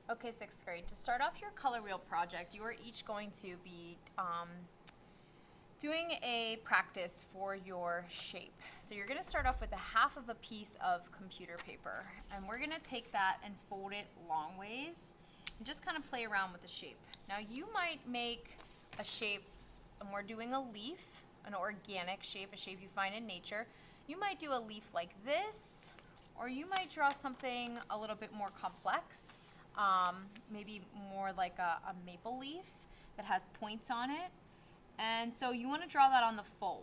Okay, sixth grade, to start off your color wheel project, you are each going to be doing a practice for your shape. So you're going to start off with a half of a piece of computer paper, and we're going to take that and fold it long ways and just kind of play around with the shape. Now you might make a shape, and we're doing a leaf, an organic shape, a shape you find in nature. You might do a leaf like this, or you might draw something a little bit more complex. Maybe more like a maple leaf that has points on it. And so you want to draw that on the fold.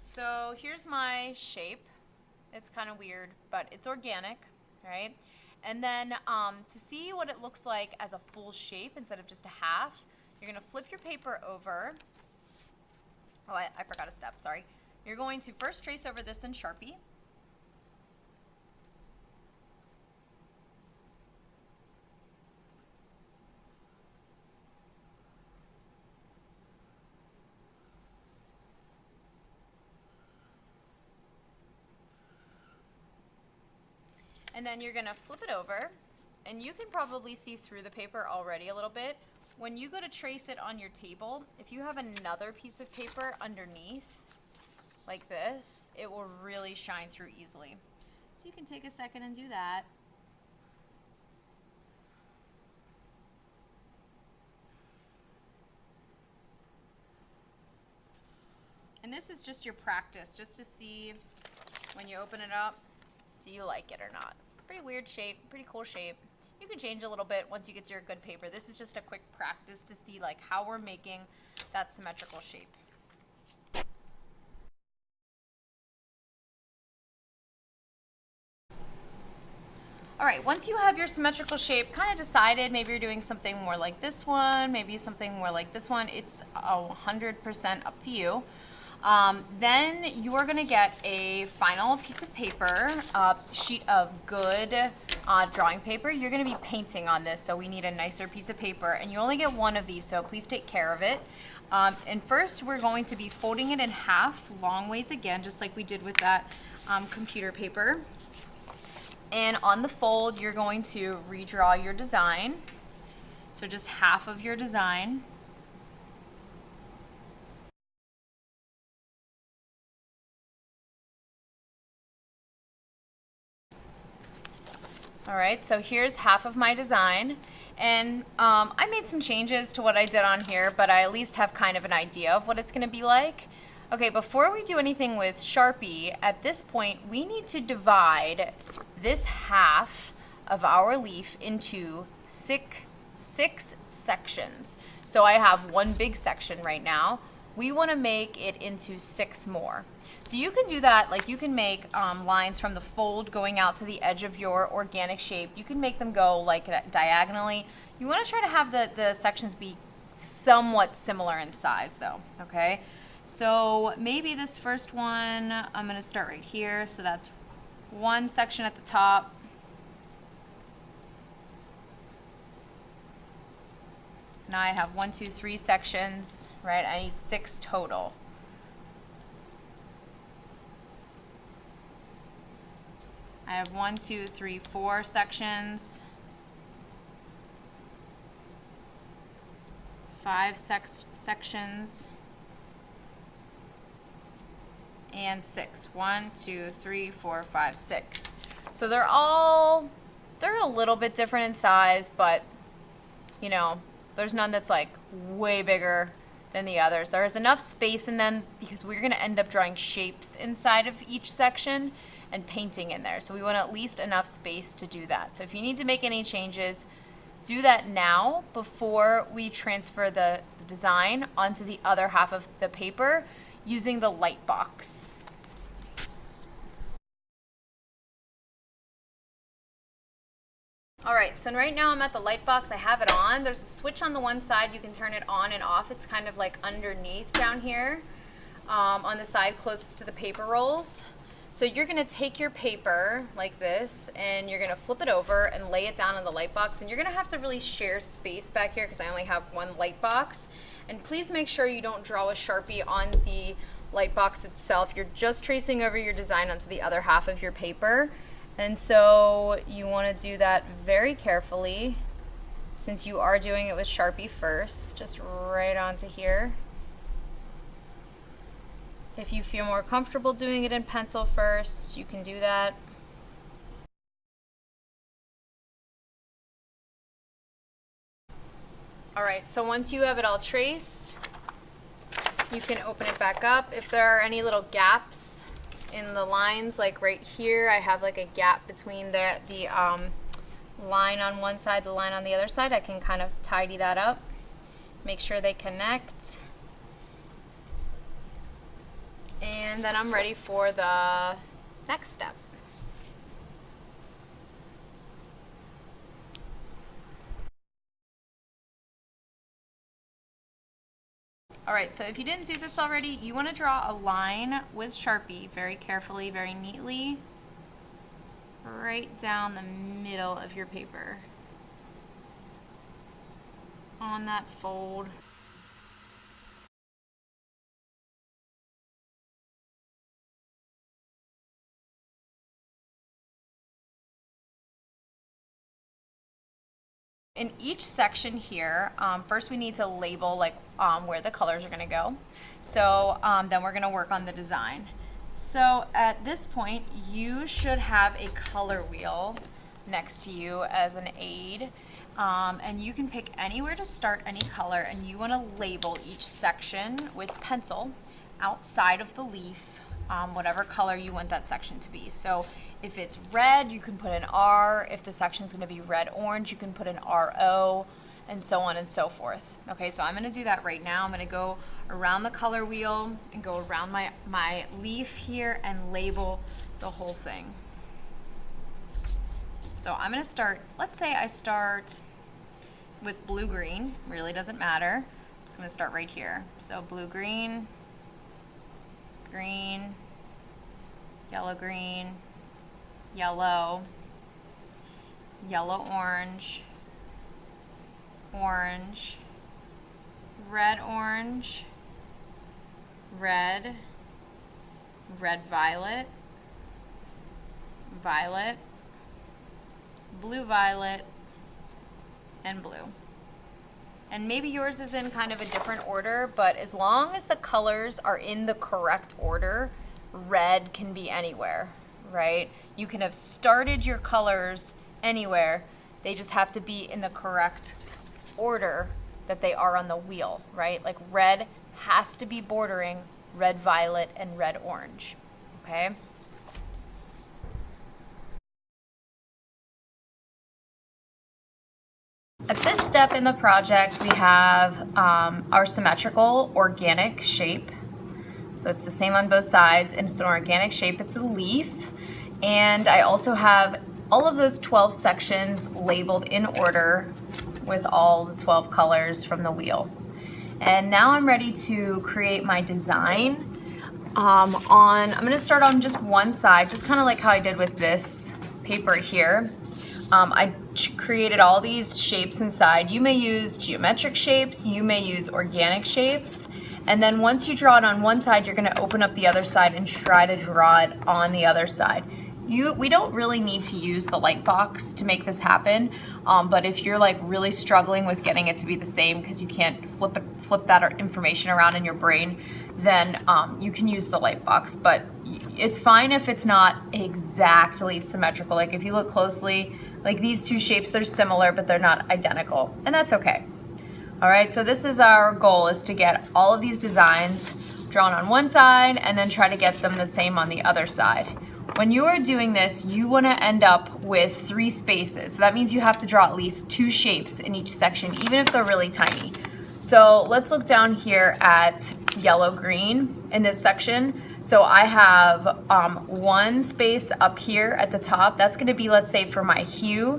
So here's my shape. It's kind of weird, but it's organic, right? And then to see what it looks like as a full shape instead of just a half, you're going to flip your paper over. Oh, I forgot a step, sorry. You're going to first trace over this in Sharpie. And then you're going to flip it over, and you can probably see through the paper already a little bit. When you go to trace it on your table, if you have another piece of paper underneath, like this, it will really shine through easily. So you can take a second and do that. And this is just your practice, just to see when you open it up, do you like it or not? Pretty weird shape, pretty cool shape. You can change a little bit once you get to your good paper. This is just a quick practice to see like how we're making that symmetrical shape. All right, once you have your symmetrical shape kind of decided, maybe you're doing something more like this one, maybe something more like this one, it's 100% up to you. Then you are going to get a final piece of paper, a sheet of good drawing paper. You're going to be painting on this, so we need a nicer piece of paper, and you only get one of these, so please take care of it. And first we're going to be folding it in half long ways again, just like we did with that computer paper. And on the fold you're going to redraw your design, so just half of your design. All right, so here's half of my design, and I made some changes to what I did on here, but I at least have kind of an idea of what it's going to be like. Okay, before we do anything with Sharpie, at this point we need to divide this half of our leaf into six sections. So I have one big section right now. We want to make it into 6 more. So you can do that, like you can make lines from the fold going out to the edge of your organic shape. You can make them go like diagonally. You want to try to have the sections be somewhat similar in size though, okay? So maybe this first one, I'm going to start right here. So that's one section at the top. So now I have 1, 2, 3 sections, right? I need 6 total. I have 1, 2, 3, 4 sections. 5 sections. And 6. 1, 2, 3, 4, 5, 6. So they're a little bit different in size, but you know, there's none that's like way bigger than the others. There is enough space in them because we're going to end up drawing shapes inside of each section and painting in there. So we want at least enough space to do that. So if you need to make any changes, do that now before we transfer the design onto the other half of the paper using the light box. All right, so right now I'm at the light box. I have it on. There's a switch on the one side. You can turn it on and off. It's kind of like underneath down here on the side closest to the paper rolls. So you're gonna take your paper like this and you're gonna flip it over and lay it down on the light box, and you're gonna have to really share space back here because I only have one light box. And please make sure you don't draw a Sharpie on the light box itself. You're just tracing over your design onto the other half of your paper. And so you wanna do that very carefully since you are doing it with Sharpie first, just right onto here. If you feel more comfortable doing it in pencil first, you can do that. All right, so once you have it all traced, you can open it back up. If there are any little gaps in the lines, like right here, I have like a gap between the line on one side, the line on the other side, I can kind of tidy that up. Make sure they connect. And then I'm ready for the next step. All right, so if you didn't do this already, you want to draw a line with Sharpie very carefully, very neatly, right down the middle of your paper on that fold. In each section here, first we need to label like where the colors are going to go. So then we're going to work on the design. So at this point, you should have a color wheel next to you as an aid. And you can pick anywhere to start any color, and you want to label each section with pencil outside of the leaf, whatever color you want that section to be. So if it's red, you can put an R. If the section's gonna be red-orange, you can put an RO, and so on and so forth. Okay, so I'm gonna do that right now. I'm gonna go around the color wheel and go around my leaf here and label the whole thing. So I'm gonna start, let's say I start with blue-green, really doesn't matter. I'm just gonna start right here. So blue-green, green, yellow-green, yellow, yellow-orange, orange, red-orange, red, red-violet, violet, blue-violet, and blue. And maybe yours is in kind of a different order, but as long as the colors are in the correct order, red can be anywhere, right? You can have started your colors anywhere. They just have to be in the correct order that they are on the wheel, right? Like red has to be bordering red, violet, and red, orange, okay? At this step in the project, we have our symmetrical organic shape. So it's the same on both sides, and it's an organic shape, it's a leaf. And I also have all of those 12 sections labeled in order with all the 12 colors from the wheel. And now I'm ready to create my design. I'm gonna start on just one side, just kind of like how I did with this paper here. I created all these shapes inside. You may use geometric shapes, you may use organic shapes. And then once you draw it on one side, you're gonna open up the other side and try to draw it on the other side. We don't really need to use the light box to make this happen, but if you're like really struggling with getting it to be the same because you can't flip that information around in your brain, then you can use the light box. But it's fine if it's not exactly symmetrical. Like if you look closely, like these two shapes, they're similar, but they're not identical, and that's okay. All right, so this is our goal, is to get all of these designs drawn on one side and then try to get them the same on the other side. When you are doing this, you want to end up with 3 spaces. So that means you have to draw at least 2 shapes in each section, even if they're really tiny. So let's look down here at yellow-green in this section. So I have 1 space up here at the top. That's going to be, let's say, for my hue.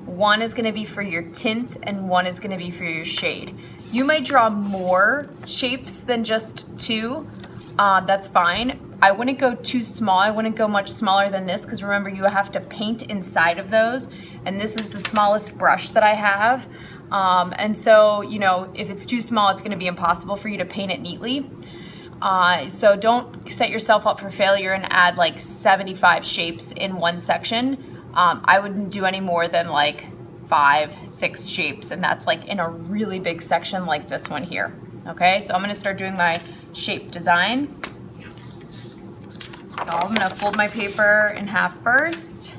1 is going to be for your tint, and 1 is going to be for your shade. You may draw more shapes than just 2, that's fine. I wouldn't go too small. I wouldn't go much smaller than this, because remember, you have to paint inside of those, and this is the smallest brush that I have. And so, you know, if it's too small, it's gonna be impossible for you to paint it neatly. So don't set yourself up for failure and add like 75 shapes in one section. I wouldn't do any more than like 5-6 shapes, and that's like in a really big section like this one here. Okay, so I'm gonna start doing my shape design. So I'm gonna fold my paper in half first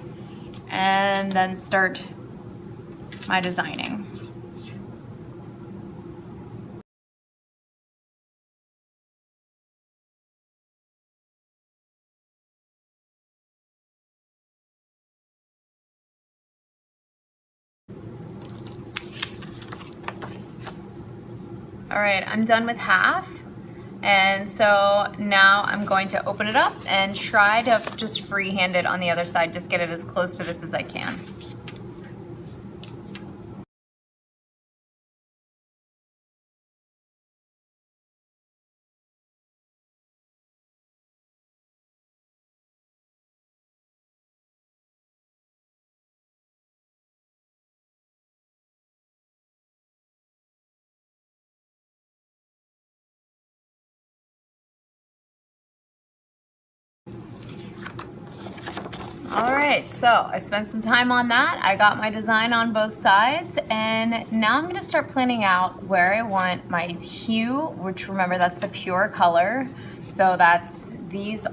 and then start my designing. All right, I'm done with half. And so now I'm going to open it up and try to just freehand it on the other side, just get it as close to this as I can. All right, so I spent some time on that. I got my design on both sides, and now I'm gonna start planning out where I want my hue, which remember, that's the pure color. So that's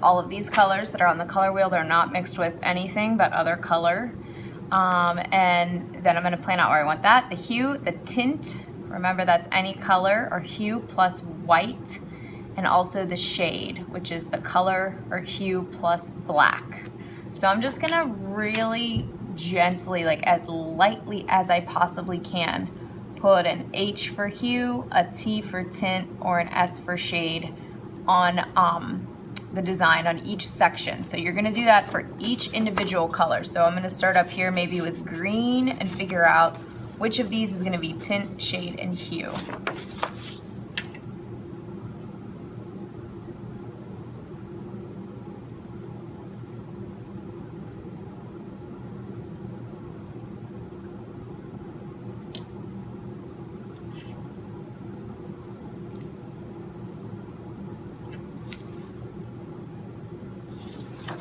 all of these colors that are on the color wheel. They're not mixed with anything but other color. And then I'm gonna plan out where I want that. The hue, the tint, remember that's any color or hue plus white, and also the shade, which is the color or hue plus black. So I'm just gonna really gently, like as lightly as I possibly can, put an H for hue, a T for tint, or an S for shade on the design on each section. So you're gonna do that for each individual color. So I'm gonna start up here maybe with green and figure out which of these is gonna be tint, shade, and hue.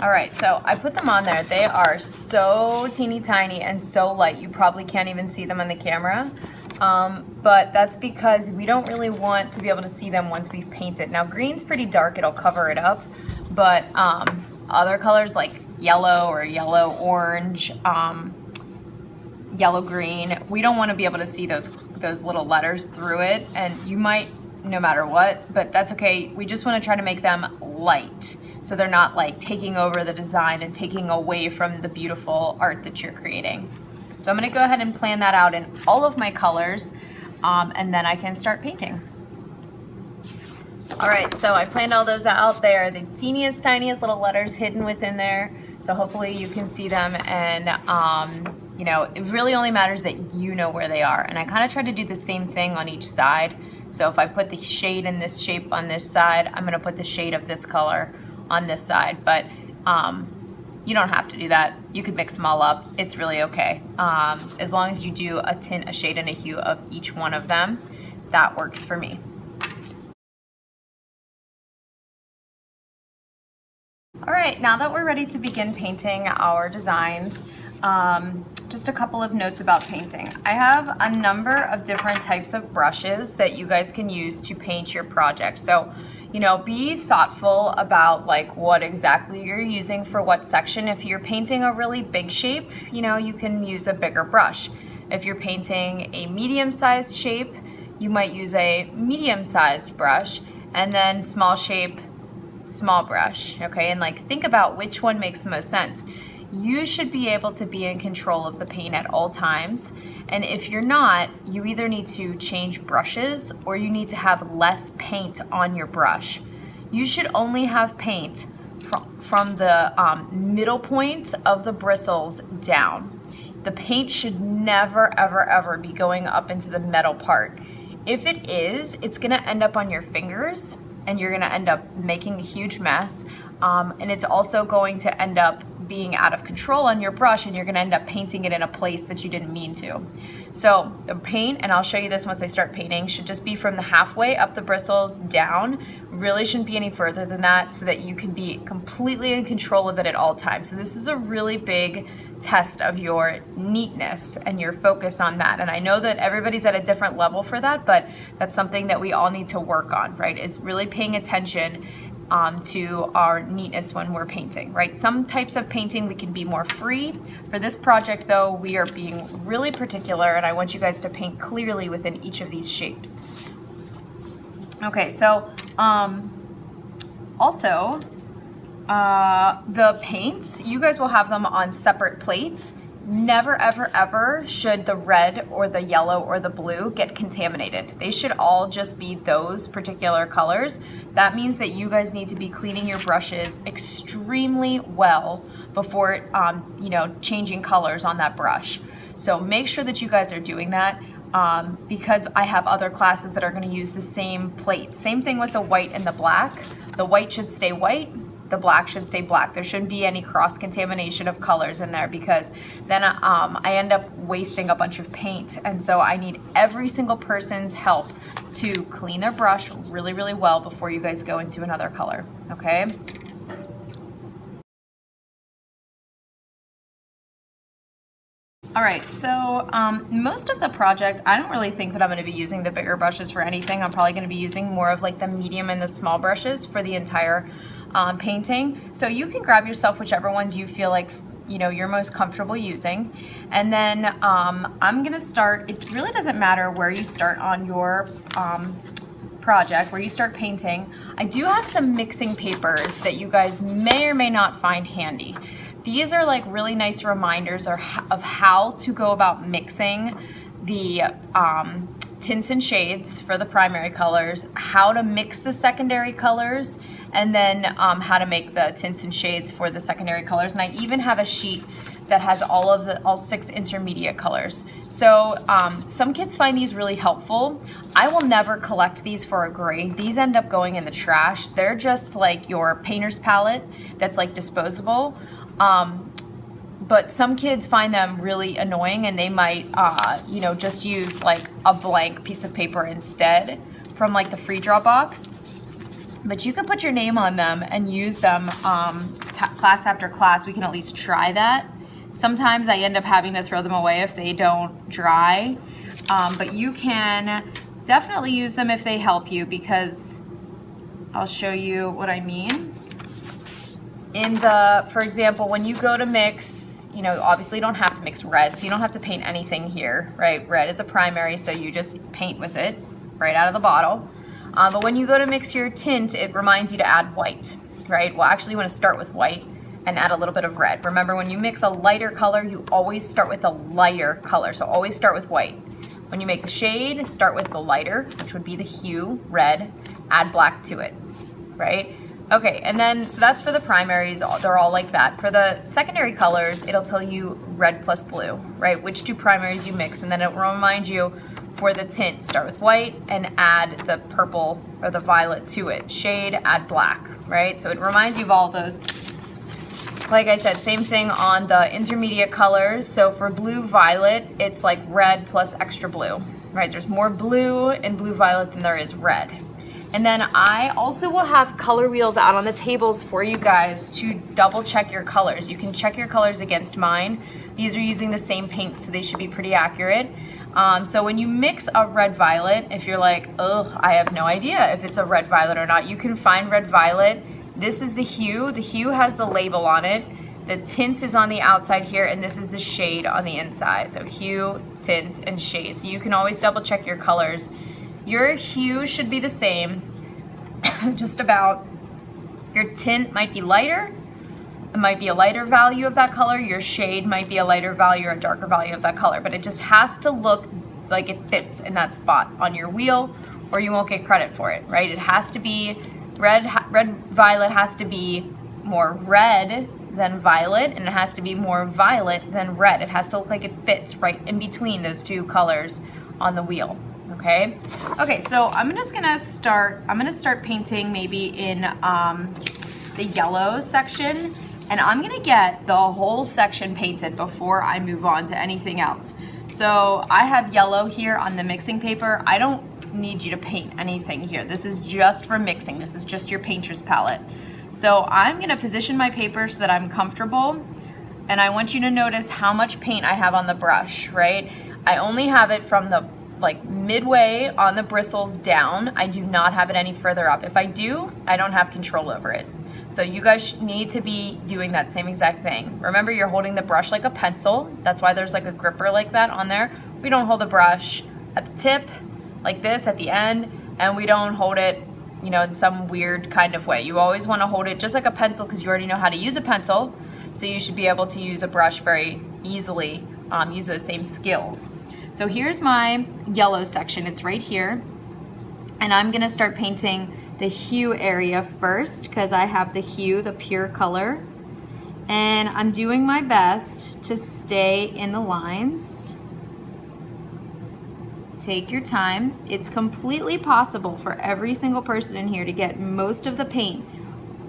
All right, so I put them on there. They are so teeny tiny and so light, you probably can't even see them on the camera. But that's because we don't really want to be able to see them once we've painted. Now green's pretty dark, it'll cover it up, but other colors like yellow or yellow orange, yellow green, we don't want to be able to see those little letters through it, and you might no matter what, but that's okay. We just want to try to make them light, so they're not like taking over the design and taking away from the beautiful art that you're creating. So I'm gonna go ahead and plan that out in all of my colors, and then I can start painting. All right, so I planned all those out there. The teeniest, tiniest little letters hidden within there. So hopefully you can see them, and you know, it really only matters that you know where they are. And I kind of try to do the same thing on each side. So if I put the shade in this shape on this side, I'm gonna put the shade of this color on this side, but you don't have to do that. You could mix them all up. It's really okay. As long as you do a tint, a shade, and a hue of each one of them, that works for me. All right, now that we're ready to begin painting our designs, just a couple of notes about painting. I have a number of different types of brushes that you guys can use to paint your project. So, you know, be thoughtful about like what exactly you're using for what section. If you're painting a really big shape, you know, you can use a bigger brush. If you're painting a medium-sized shape, you might use a medium-sized brush, and then small shape, small brush, okay? And like think about which one makes the most sense. You should be able to be in control of the paint at all times. And if you're not, you either need to change brushes or you need to have less paint on your brush. You should only have paint from the middle point of the bristles down. The paint should never, ever, ever be going up into the metal part. If it is, it's gonna end up on your fingers, and you're gonna end up making a huge mess. And it's also going to end up being out of control on your brush, and you're gonna end up painting it in a place that you didn't mean to. So the paint, and I'll show you this once I start painting, should just be from the halfway up the bristles down. Really shouldn't be any further than that, so that you can be completely in control of it at all times. So this is a really big test of your neatness and your focus on that. And I know that everybody's at a different level for that, but that's something that we all need to work on, right? Is really paying attention to our neatness when we're painting, right? Some types of painting we can be more free. For this project though, we are being really particular, and I want you guys to paint clearly within each of these shapes. Okay, so also the paints, you guys will have them on separate plates. Never, ever, ever should the red or the yellow or the blue get contaminated. They should all just be those particular colors. That means that you guys need to be cleaning your brushes extremely well before, you know, changing colors on that brush. So make sure that you guys are doing that, because I have other classes that are going to use the same plates. Same thing with the white and the black. The white should stay white. The black should stay black. There shouldn't be any cross-contamination of colors in there, because then I end up wasting a bunch of paint. And so I need every single person's help to clean their brush really, really well before you guys go into another color, okay? All right, so most of the project, I don't really think that I'm gonna be using the bigger brushes for anything. I'm probably gonna be using more of like the medium and the small brushes for the entire painting. So you can grab yourself whichever ones you feel like, you know, you're most comfortable using. And then I'm gonna start, it really doesn't matter where you start on your project, where you start painting. I do have some mixing papers that you guys may or may not find handy. These are like really nice reminders of how to go about mixing the tints and shades for the primary colors, how to mix the secondary colors, and then how to make the tints and shades for the secondary colors. And I even have a sheet that has all 6 intermediate colors. So some kids find these really helpful. I will never collect these for a grade. These end up going in the trash. They're just like your painter's palette that's like disposable. But some kids find them really annoying, and they might, you know, just use like a blank piece of paper instead from like the free draw box. But you can put your name on them and use them class after class. We can at least try that. Sometimes I end up having to throw them away if they don't dry. But you can definitely use them if they help you, because I'll show you what I mean. In the, for example, when you go to mix, you know, obviously you don't have to mix red, so you don't have to paint anything here, right? Red is a primary, so you just paint with it right out of the bottle. But when you go to mix your tint, it reminds you to add white, right? Well, actually you want to start with white and add a little bit of red. Remember, when you mix a lighter color, you always start with a lighter color, so always start with white. When you make the shade, start with the lighter, which would be the hue, red, add black to it, right? Okay, and then, so that's for the primaries, they're all like that. For the secondary colors, it'll tell you red plus blue, right? Which 2 primaries you mix, and then it will remind you for the tint, start with white and add the purple or the violet to it. Shade, add black, right? So it reminds you of all of those. Like I said, same thing on the intermediate colors. So for blue violet, it's like red plus extra blue, right? There's more blue in blue violet than there is red. And then I also will have color wheels out on the tables for you guys to double check your colors. You can check your colors against mine. These are using the same paint, so they should be pretty accurate. So when you mix a red violet, if you're like, ugh, I have no idea if it's a red violet or not, you can find red violet. This is the hue. The hue has the label on it. The tint is on the outside here, and this is the shade on the inside. So hue, tint, and shade. So you can always double check your colors. Your hue should be the same, just about. Your tint might be lighter. It might be a lighter value of that color. Your shade might be a lighter value or a darker value of that color, but it just has to look like it fits in that spot on your wheel, or you won't get credit for it, right? It has to be, red violet has to be more red than violet, and it has to be more violet than red. It has to look like it fits right in between those 2 colors on the wheel. okay? Okay, so I'm gonna start painting maybe in the yellow section, and I'm gonna get the whole section painted before I move on to anything else. So I have yellow here on the mixing paper. I don't need you to paint anything here. This is just for mixing. This is just your painter's palette. So I'm gonna position my paper so that I'm comfortable, and I want you to notice how much paint I have on the brush, right? I only have it from the like midway on the bristles down. I do not have it any further up. If I do, I don't have control over it. So you guys need to be doing that same exact thing. Remember, you're holding the brush like a pencil. That's why there's like a gripper like that on there. We don't hold the brush at the tip like this at the end, and we don't hold it, you know, in some weird kind of way. You always want to hold it just like a pencil because you already know how to use a pencil. So you should be able to use a brush very easily, use those same skills. So here's my yellow section. It's right here. And I'm gonna start painting the hue area first because I have the hue, the pure color. And I'm doing my best to stay in the lines. Take your time. It's completely possible for every single person in here to get most of the paint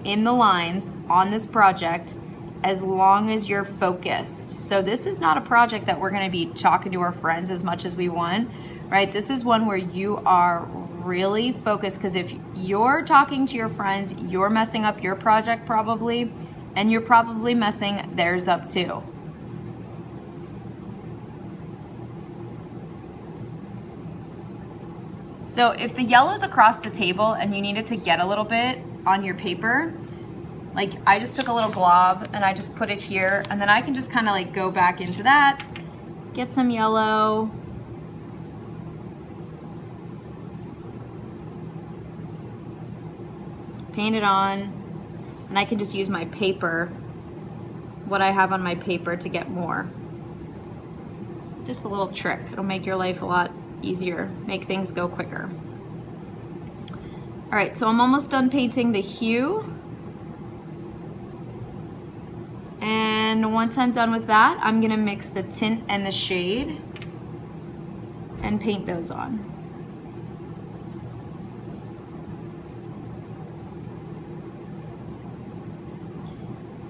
in the lines on this project as long as you're focused. So this is not a project that we're gonna be talking to our friends as much as we want, right? This is one where you are really focused, because if you're talking to your friends, you're messing up your project probably, and you're probably messing theirs up too. So if the yellow's across the table and you needed to get a little bit on your paper, like I just took a little glob and I just put it here, and then I can just kind of like go back into that, get some yellow, paint it on, and I can just use my paper, what I have on my paper, to get more. Just a little trick. It'll make your life a lot easier, make things go quicker. All right, so I'm almost done painting the hue. And once I'm done with that, I'm gonna mix the tint and the shade and paint those on.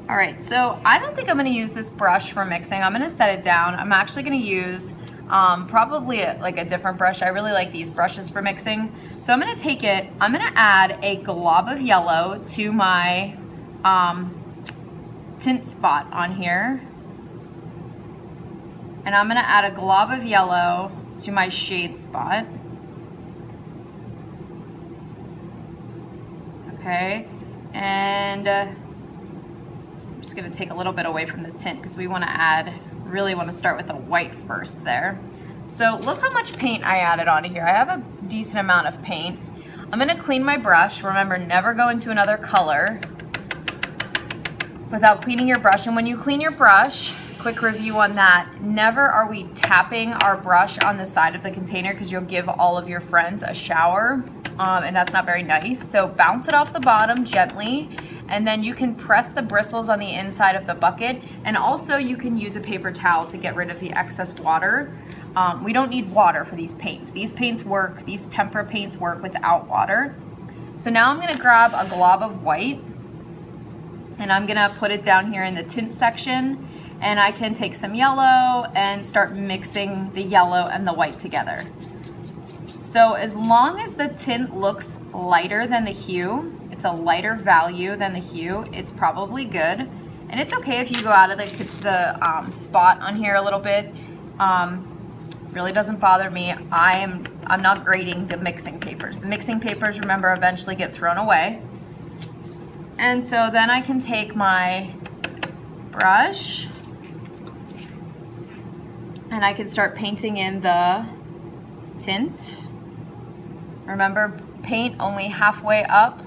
All right, so I don't think I'm gonna use this brush for mixing. I'm gonna set it down. I'm actually gonna use probably like a different brush. I really like these brushes for mixing. So I'm gonna take it, I'm gonna add a glob of yellow to my tint spot on here. And I'm gonna add a glob of yellow to my shade spot. Okay, and I'm just gonna take a little bit away from the tint because we wanna add, really wanna start with the white first there. So look how much paint I added onto here. I have a decent amount of paint. I'm gonna clean my brush. Remember, never go into another color without cleaning your brush. And when you clean your brush, quick review on that, never are we tapping our brush on the side of the container because you'll give all of your friends a shower, and that's not very nice. So bounce it off the bottom gently, and then you can press the bristles on the inside of the bucket, and also you can use a paper towel to get rid of the excess water. We don't need water for these paints. These paints work, these tempera paints work without water. So now I'm gonna grab a glob of white, and I'm gonna put it down here in the tint section, and I can take some yellow and start mixing the yellow and the white together. So as long as the tint looks lighter than the hue, it's a lighter value than the hue, it's probably good. And it's okay if you go out of the spot on here a little bit. Really doesn't bother me. I'm not grading the mixing papers. The mixing papers, remember, eventually get thrown away. And so then I can take my brush and I can start painting in the tint. Remember, paint only halfway up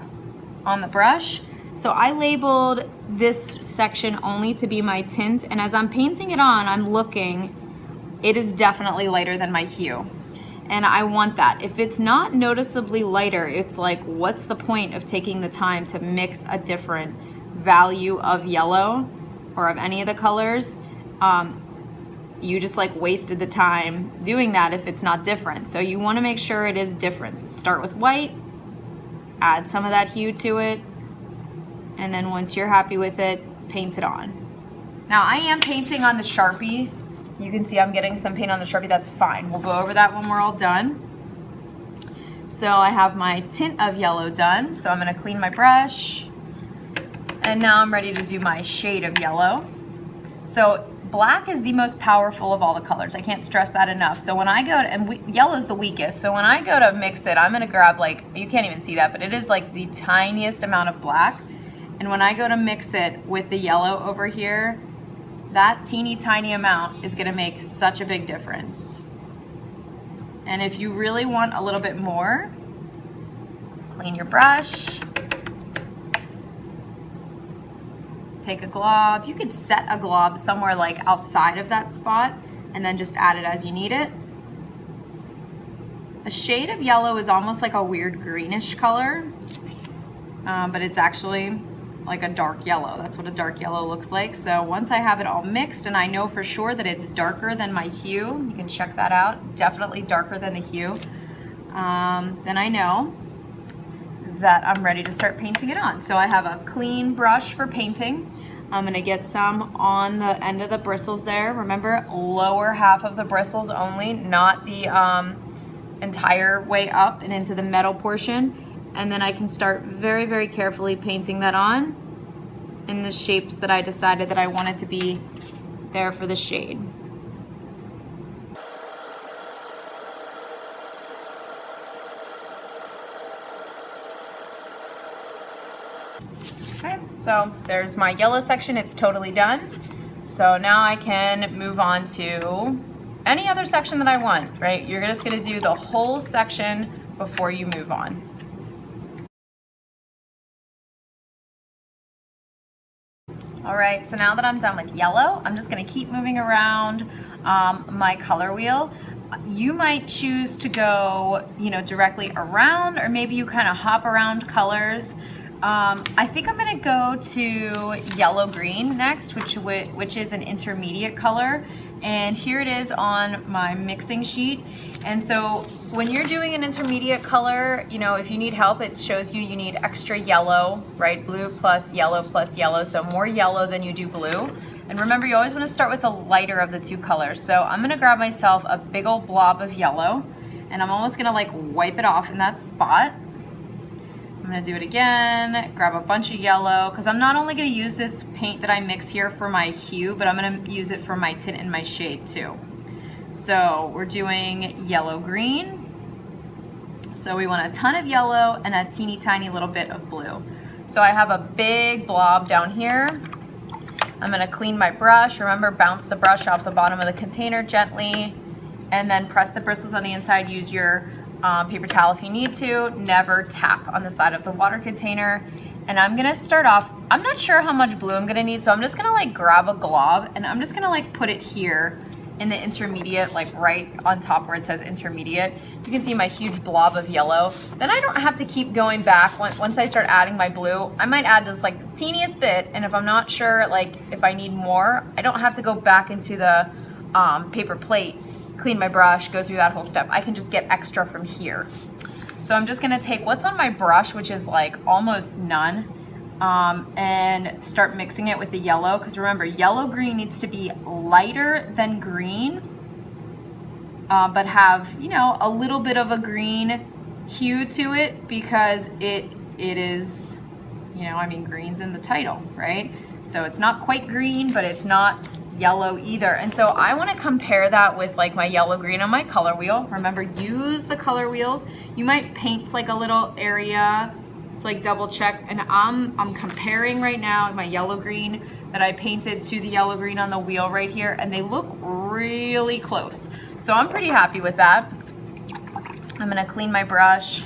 on the brush. So I labeled this section only to be my tint, and as I'm painting it on, I'm looking, it is definitely lighter than my hue. And I want that. If it's not noticeably lighter, it's like, what's the point of taking the time to mix a different value of yellow or of any of the colors? you just like wasted the time doing that if it's not different. So you want to make sure it is different. So start with white, add some of that hue to it, and then once you're happy with it, paint it on. Now I am painting on the Sharpie. You can see I'm getting some paint on the Sharpie, that's fine. We'll go over that when we're all done. So I have my tint of yellow done, so I'm gonna clean my brush. And now I'm ready to do my shade of yellow. So black is the most powerful of all the colors. I can't stress that enough. So when I go to, and yellow is the weakest, so when I go to mix it, I'm gonna grab like, you can't even see that, but it is like the tiniest amount of black. And when I go to mix it with the yellow over here, that teeny tiny amount is gonna make such a big difference. And if you really want a little bit more, clean your brush, take a glob. You could set a glob somewhere like outside of that spot and then just add it as you need it. A shade of yellow is almost like a weird greenish color, but it's actually like a dark yellow. That's what a dark yellow looks like. So once I have it all mixed and I know for sure that it's darker than my hue, you can check that out, definitely darker than the hue, then I know that I'm ready to start painting it on. So I have a clean brush for painting. I'm gonna get some on the end of the bristles there. Remember, lower half of the bristles only, not the entire way up and into the metal portion. And then I can start very, very carefully painting that on in the shapes that I decided that I wanted to be there for the shade. Okay, so there's my yellow section, it's totally done. So now I can move on to any other section that I want, right? You're just gonna do the whole section before you move on. All right, so now that I'm done with yellow, I'm just gonna keep moving around my color wheel. You might choose to go, directly around, or maybe you kind of hop around colors. I think I'm gonna go to yellow-green next, which is an intermediate color. And here it is on my mixing sheet. And so when you're doing an intermediate color, if you need help, it shows you need extra yellow, right? Blue plus yellow, so more yellow than you do blue. And remember, you always want to start with the lighter of the two colors. So I'm gonna grab myself a big old blob of yellow, and I'm almost gonna like wipe it off in that spot. I'm gonna do it again, grab a bunch of yellow, because I'm not only gonna use this paint that I mix here for my hue, but I'm gonna use it for my tint and my shade too. So we're doing yellow-green. So we want a ton of yellow and a teeny tiny little bit of blue. So I have a big blob down here. I'm gonna clean my brush. Remember, bounce the brush off the bottom of the container gently, and then press the bristles on the inside. Use your paper towel if you need to. Never tap on the side of the water container. And I'm gonna start off, I'm not sure how much blue I'm gonna need, so I'm just gonna like grab a glob and I'm just gonna like put it here in the intermediate, like right on top where it says intermediate. You can see my huge blob of yellow. Then I don't have to keep going back. Once I start adding my blue, I might add just like the teeniest bit, and if I'm not sure, like if I need more, I don't have to go back into the paper plate, clean my brush, go through that whole step. I can just get extra from here. So I'm just gonna take what's on my brush, which is like almost none, and start mixing it with the yellow, because remember, yellow-green needs to be lighter than green, but have, a little bit of a green hue to it, because it is, green's in the title, right? So it's not quite green, but it's not yellow either. And so I want to compare that with like my yellow green on my color wheel. Remember, use the color wheels. You might paint like a little area. It's like double check, and I'm comparing right now my yellow green that I painted to the yellow green on the wheel right here, and they look really close. So I'm pretty happy with that. I'm gonna clean my brush,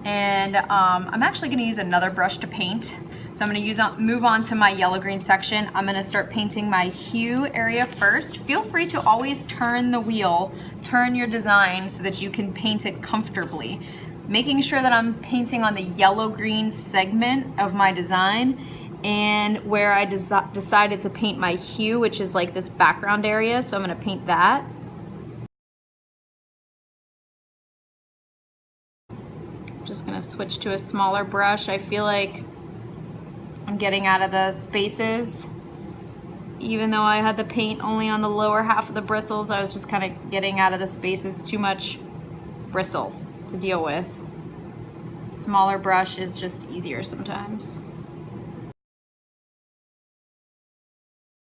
and I'm actually gonna use another brush to paint. So I'm gonna move on to my yellow-green section. I'm gonna start painting my hue area first. Feel free to always turn the wheel, turn your design so that you can paint it comfortably. Making sure that I'm painting on the yellow-green segment of my design, and where I decided to paint my hue, which is like this background area. So I'm gonna paint that. Just gonna switch to a smaller brush. I feel like I'm getting out of the spaces. Even though I had the paint only on the lower half of the bristles, I was just kind of getting out of the spaces. Too much bristle to deal with. Smaller brush is just easier sometimes.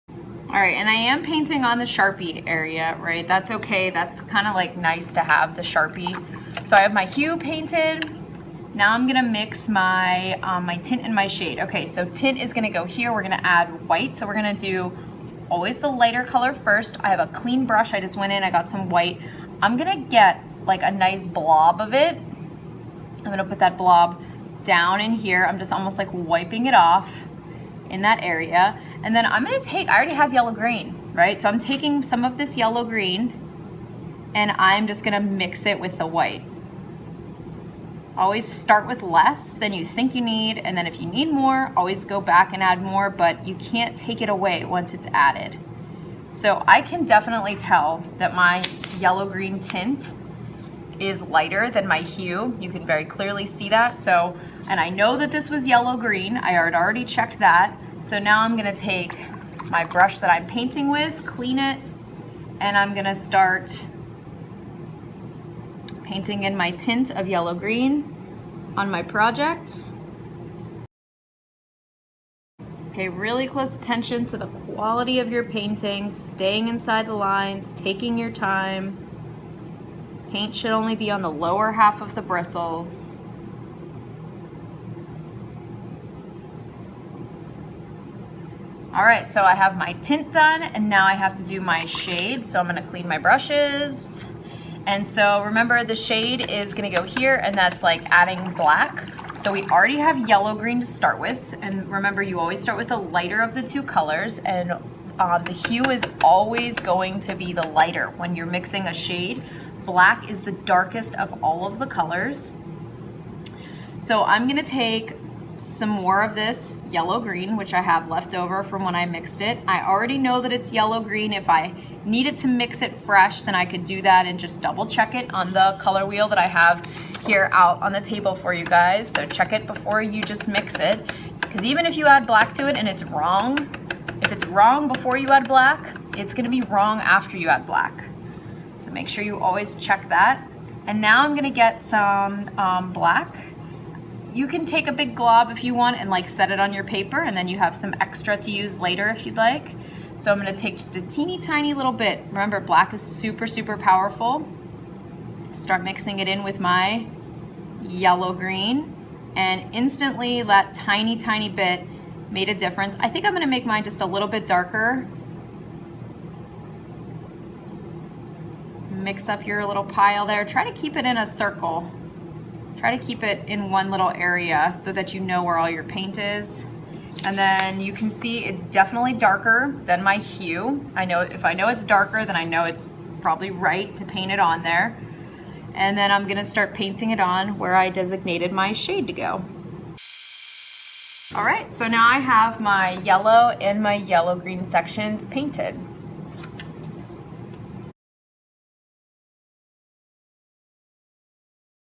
All right, and I am painting on the Sharpie area, right? That's okay, that's kind of like nice to have the Sharpie. So I have my hue painted. Now I'm gonna mix my, my tint and my shade. Okay, so tint is gonna go here. We're gonna add white. So we're gonna do always the lighter color first. I have a clean brush. I just went in, I got some white. I'm gonna get like a nice blob of it. I'm gonna put that blob down in here. I'm just almost like wiping it off in that area. And then I'm gonna take, I already have yellow green, right? So I'm taking some of this yellow green and I'm just gonna mix it with the white. Always start with less than you think you need, and then if you need more, always go back and add more, but you can't take it away once it's added. So I can definitely tell that my yellow-green tint is lighter than my hue. You can very clearly see that. So, and I know that this was yellow-green. I had already checked that. So now I'm gonna take my brush that I'm painting with, clean it, and I'm gonna start painting in my tint of yellow-green on my project. Pay really close attention to the quality of your painting, staying inside the lines, taking your time. Paint should only be on the lower half of the bristles. All right, so I have my tint done, and now I have to do my shade. So I'm gonna clean my brushes. And so remember, the shade is gonna go here, and that's like adding black. So we already have yellow-green to start with. And remember, you always start with the lighter of the two colors, and the hue is always going to be the lighter. When you're mixing a shade, black is the darkest of all of the colors. So I'm gonna take some more of this yellow-green, which I have left over from when I mixed it. I already know that it's yellow-green. If I needed to mix it fresh, then I could do that and just double check it on the color wheel that I have here out on the table for you guys. So check it before you just mix it, because even if you add black to it and it's wrong, if it's wrong before you add black, it's gonna be wrong after you add black. So make sure you always check that. And now I'm gonna get some black. You can take a big glob if you want and like set it on your paper, and then you have some extra to use later if you'd like. So I'm gonna take just a teeny tiny little bit. Remember, black is super, super powerful. Start mixing it in with my yellow-green, and instantly that tiny, tiny bit made a difference. I think I'm gonna make mine just a little bit darker. Mix up your little pile there. Try to keep it in a circle. Try to keep it in one little area so that you know where all your paint is. And then you can see it's definitely darker than my hue. I know if I know it's darker, then I know it's probably right to paint it on there. And then I'm gonna start painting it on where I designated my shade to go. All right, so now I have my yellow and my yellow-green sections painted.